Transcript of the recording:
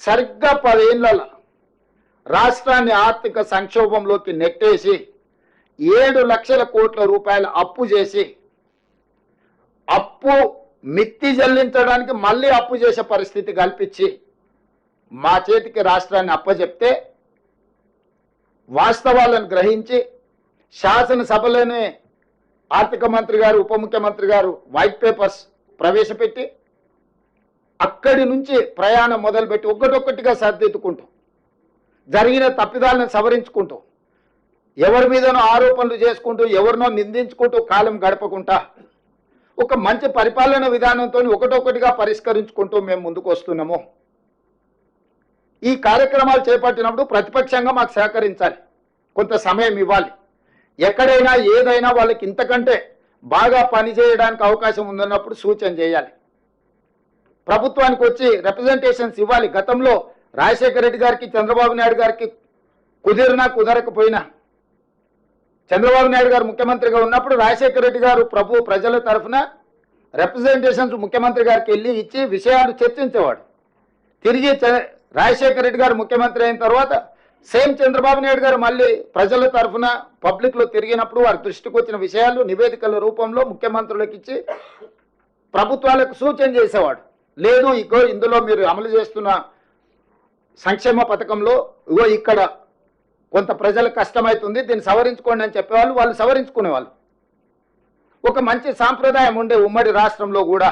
సరిగ్గా 10 ఏళ్ల రాష్ట్రాన్ని ఆర్థిక సంక్షోభంలోకి నెట్టేసి 7 లక్షల కోట్ల రూపాయల అప్పు చేసి అప్పు మిత్తి చెల్లించడానికి మళ్ళీ అప్పు చేసే పరిస్థితి కల్పించి మా చేతికి రాష్ట్రాన్ని అప్పచెప్తే వాస్తవాలను గ్రహించి శాసనసభలోనే ఆర్థిక మంత్రి గారు ఉప ముఖ్యమంత్రి గారు వైట్ పేపర్స్ ప్రవేశపెట్టి అక్కడి నుంచి ప్రయాణం మొదలుపెట్టి ఒక్కటొక్కటిగా సర్దిద్దుకుంటూ జరిగిన తప్పిదాలను సవరించుకుంటూ ఎవరి మీదనో ఆరోపణలు చేసుకుంటూ ఎవరినో నిందించుకుంటూ కాలం గడపకుండా ఒక మంచి పరిపాలన విధానంతో ఒకటొక్కటిగా పరిష్కరించుకుంటూ మేము ముందుకు వస్తున్నాము. ఈ కార్యక్రమాలు చేపట్టినప్పుడు ప్రతిపక్షంగా మాకు సహకరించాలి, కొంత సమయం ఇవ్వాలి. ఎక్కడైనా ఏదైనా వాళ్ళకి ఇంతకంటే బాగా పనిచేయడానికి అవకాశం ఉందన్నప్పుడు సూచన చేయాలి. ప్రభుత్వానికి వచ్చి రిప్రజెంటేషన్స్ ఇవ్వాలి. గతంలో రాజశేఖర రెడ్డి గారికి చంద్రబాబు నాయుడు గారికి కుదిరినా కుదరకపోయినా చంద్రబాబు నాయుడు గారు ముఖ్యమంత్రిగా ఉన్నప్పుడు రాజశేఖర రెడ్డి గారు ప్రజల తరఫున రిప్రజెంటేషన్స్ ముఖ్యమంత్రి గారికి వెళ్ళి ఇచ్చి విషయాలు చర్చించేవాడు. తిరిగి రాజశేఖర రెడ్డి గారు ముఖ్యమంత్రి అయిన తర్వాత సేమ్ చంద్రబాబు నాయుడు గారు మళ్ళీ ప్రజల తరఫున పబ్లిక్లో తిరిగినప్పుడు వారి దృష్టికి వచ్చిన విషయాలు నివేదికల రూపంలో ముఖ్యమంత్రులకు ఇచ్చి ప్రభుత్వాలకు సూచన చేసేవాడు. లేదు ఇగో ఇందులో మీరు అమలు చేస్తున్న సంక్షేమ పథకంలో ఇగో ఇక్కడ కొంత ప్రజలకు కష్టమవుతుంది, దీన్ని సవరించుకోండి అని చెప్పేవాళ్ళు, వాళ్ళు సవరించుకునేవాళ్ళు. ఒక మంచి సాంప్రదాయం ఉండే ఉమ్మడి రాష్ట్రంలో కూడా